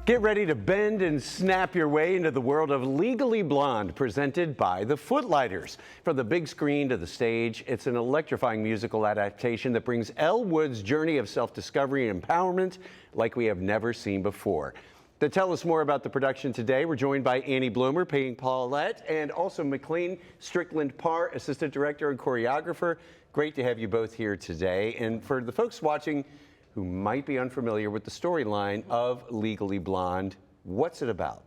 Get ready to bend and snap your way into the world of Legally Blonde, presented by the Footlighters. From the big screen to the stage, it's an electrifying musical adaptation that brings Elle Wood's journey of self-discovery and empowerment like we have never seen before. To tell us more about the production today, we're joined by Bloemer playing Paulette, and also McLean Strickland Parr, assistant director and choreographer. Great to have you both here today. And for the folks watching who might be unfamiliar with the storyline of Legally Blonde, what's it about?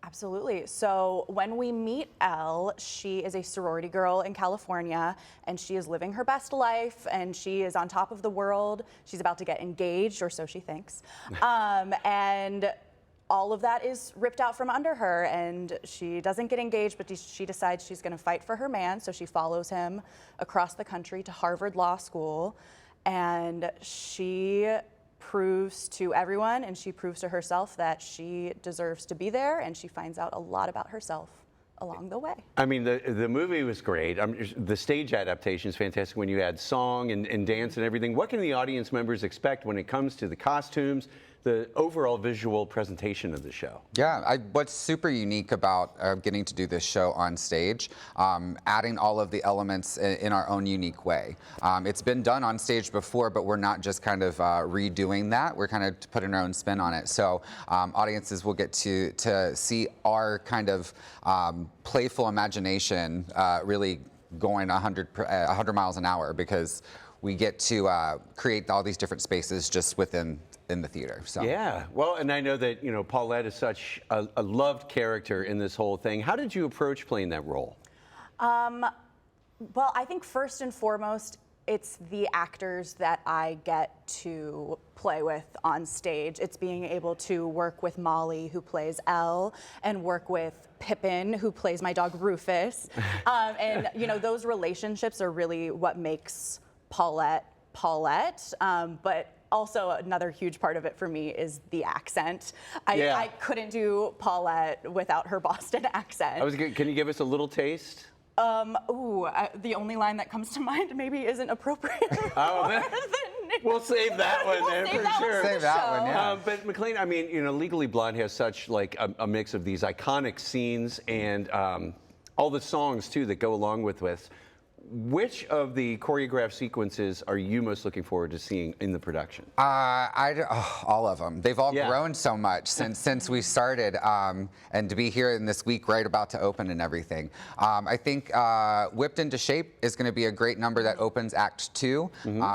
Absolutely. So when we meet Elle, she is a sorority girl in California, and she is living her best life, and she is on top of the world. She's about to get engaged, or so she thinks. And all of that is ripped out from under her, and she doesn't get engaged, but she decides she's going to fight for her man, so she follows him across the country to Harvard Law School. And she proves to everyone, and she proves to herself, that she deserves to be there, and she finds out a lot about herself along the way. I mean, the movie was great. The stage adaptation is fantastic when you add song and dance and everything. What can the audience members expect when it comes to the costumes, the overall visual presentation of the show? Yeah, what's super unique about getting to do this show on stage, adding all of the elements in our own unique way. It's been done on stage before, but we're not just kind of redoing that. We're kind of putting our own spin on it. So audiences will get to see our kind of playful imagination really going 100 miles an hour, because we get to create all these different spaces just within the theater. So. Yeah, well, and I know that, you know, Paulette is such a loved character in this whole thing. How did you approach playing that role? Well, I think first and foremost, it's the actors that I get to play with on stage. It's being able to work with Molly, who plays Elle, and work with Pippin, who plays my dog Rufus. And, you know, those relationships are really what makes Paulette, but also another huge part of it for me is the accent. I couldn't do Paulette without her Boston accent. Can you give us a little taste? The only line that comes to mind maybe isn't appropriate. We'll save that one then for sure. Save that one, yeah. But McLean, I mean, you know, Legally Blonde has such like a mix of these iconic scenes and all the songs too that go along with this. Which of the choreographed sequences are you most looking forward to seeing in the production? All of them. They've all grown so much since we started, and to be here in this week right about to open and everything. I think Whipped Into Shape is going to be a great number that opens Act 2.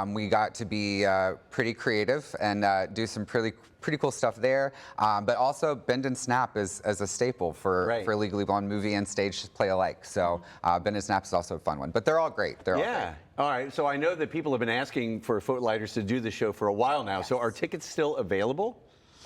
We got to be pretty creative and do some pretty cool stuff there, but also Bend and Snap is a staple for Legally Blonde, movie and stage play alike. So Bend and Snap is also a fun one, but they're all great. They're all great. All right, so I know that people have been asking for Footlighters to do the show for a while now. So are tickets still available?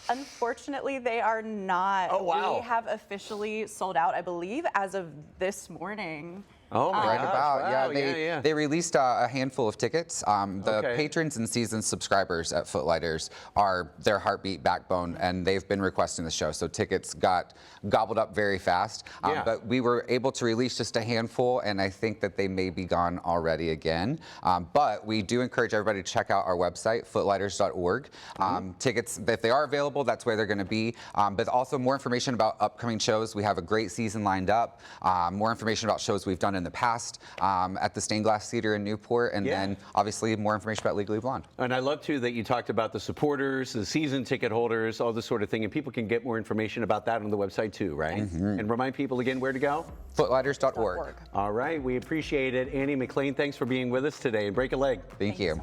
Unfortunately, they are not. Oh, wow. We have officially sold out, I believe, as of this morning. Oh my right gosh, about. wow. Yeah, they released a handful of tickets. The patrons and season subscribers at Footlighters are their heartbeat, backbone, and they've been requesting the show. So tickets got gobbled up very fast. But we were able to release just a handful, and I think that they may be gone already again. But we do encourage everybody to check out our website, footlighters.org. Tickets, if they are available, that's where they're going to be. But also more information about upcoming shows. We have a great season lined up. More information about shows we've done in the past at the Stained Glass Theater in Newport, and then obviously more information about Legally Blonde. And I love too that you talked about the supporters, the season ticket holders, all this sort of thing, and people can get more information about that on the website too, right? And remind people again where to go? Footlighters.org. All right, we appreciate it. Annie, McLean, thanks for being with us today, and break a leg. Thank you.